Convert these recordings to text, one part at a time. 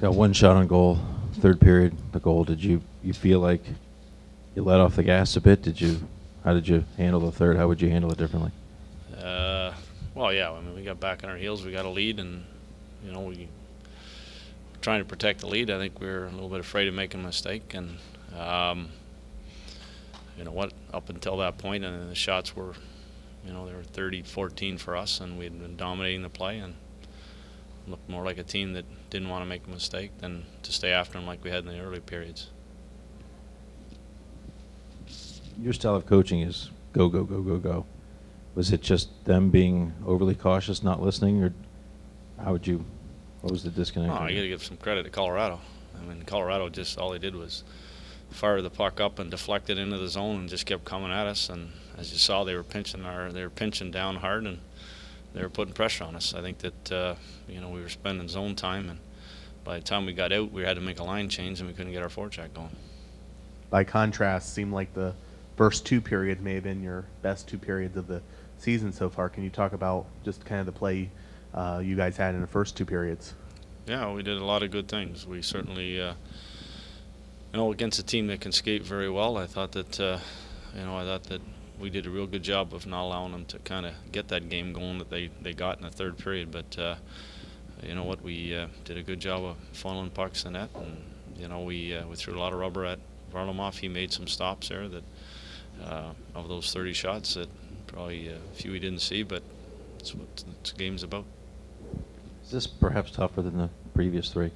Got one shot on goal, third period, the goal. Did you feel like you let off the gas a bit? How did you handle the third? How would you handle it differently? Well, yeah. I mean, we got back on our heels. We got a lead, and we were trying to protect the lead. I think we were a little bit afraid of making a mistake, and you know what? Up until that point, and the shots were, they were 30-14 for us, and we'd been dominating the play and looked more like a team that didn't want to make a mistake than to stay after them like we had in the early periods. Your style of coaching is go, go, go, go, go. Was it just them being overly cautious, not listening, or what was the disconnect? Oh, you got to give some credit to Colorado. I mean, Colorado just, all they did was fire the puck up and deflect it into the zone and just kept coming at us. And as you saw, they were pinching down hard, and they were putting pressure on us. I think that we were spending zone time, and by the time we got out, we had to make a line change, and we couldn't get our forecheck going. By contrast, seemed like the first two periods may have been your best two periods of the season so far. Can you talk about just kind of the play you guys had in the first two periods? Yeah, we did a lot of good things. We certainly, against a team that can skate very well, I thought that, we did a real good job of not allowing them to kind of get that game going that they got in the third period. But you know what, we did a good job of funneling pucks in net, and we threw a lot of rubber at Varlamov. He made some stops there that of those 30 shots that probably a few he didn't see, but that's what this game's about. Is this perhaps tougher than the previous three,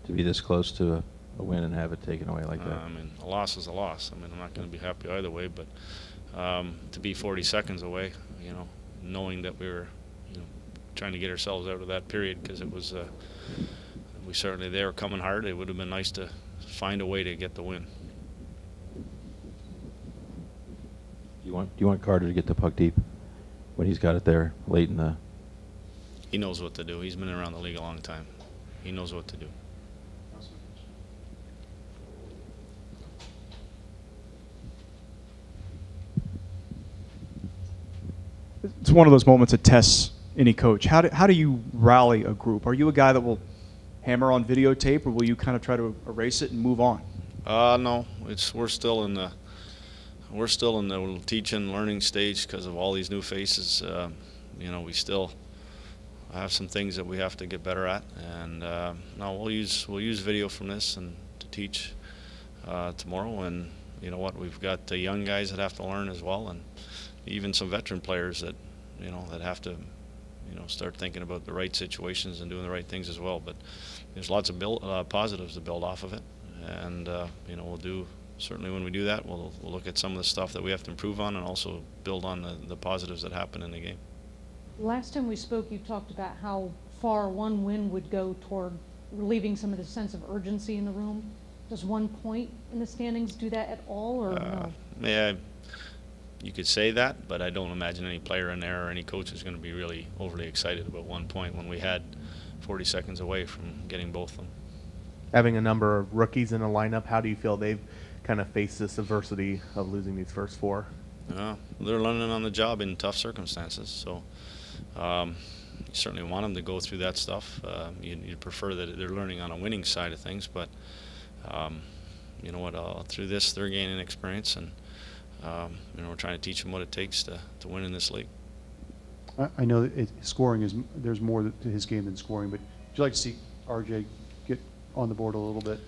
to be this close to a win and have it taken away like that? I mean, a loss is a loss. I mean, I'm not going to be happy either way, but to be 40 seconds away, knowing that we were, trying to get ourselves out of that period, because it was, they were coming hard. It would have been nice to find a way to get the win. Do you want Carter to get the puck deep when he's got it there late in the? He knows what to do. He's been around the league a long time. He knows what to do. It's one of those moments that tests any coach. How do you rally a group? Are you a guy that will hammer on videotape, or will you kind of try to erase it and move on? No, we're still in the teaching, learning stage because of all these new faces. We still have some things that we have to get better at, and no, we'll use video from this and to teach tomorrow. And you know what, we've got the young guys that have to learn as well, and even some veteran players that that have to start thinking about the right situations and doing the right things as well. But there's lots of positives to build off of it, and we'll do. Certainly when we do that, we'll look at some of the stuff that we have to improve on, and also build on the positives that happen in the game. Last time we spoke, you talked about how far one win would go toward relieving some of the sense of urgency in the room. Does 1 point in the standings do that at all, or no? Yeah, you could say that, but I don't imagine any player in there or any coach is going to be really overly excited about 1 point when we had 40 seconds away from getting both of them. Having a number of rookies in a lineup, how do you feel they've kind of faced this adversity of losing these first four? They're learning on the job in tough circumstances, so you certainly want them to go through that stuff. You'd prefer that they're learning on a winning side of things, but you know what, through this they're gaining experience, and we're trying to teach them what it takes to win in this league. I know that scoring there's more to his game than scoring, but would you like to see RJ get on the board a little bit?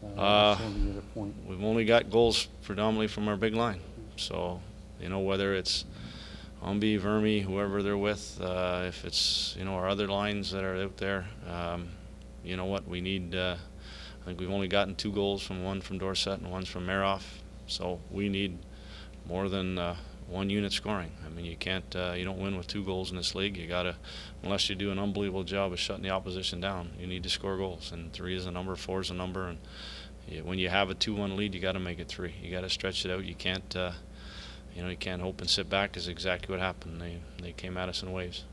We've only got goals predominantly from our big line, so whether it's Umby, Vermi, whoever they're with, if it's our other lines that are out there, you know what, we need. I think we've only gotten 2 goals one from Dorsett and one's from Maroff, so we need more than 1 unit scoring. I mean, you can't, you don't win with 2 goals in this league. You gotta, unless you do an unbelievable job of shutting the opposition down, you need to score goals. And 3 is a number, 4 is a number, and when you have a 2-1 lead, you got to make it 3. You got to stretch it out. You can't, you can't hope and sit back. Is exactly what happened. They came at us in waves.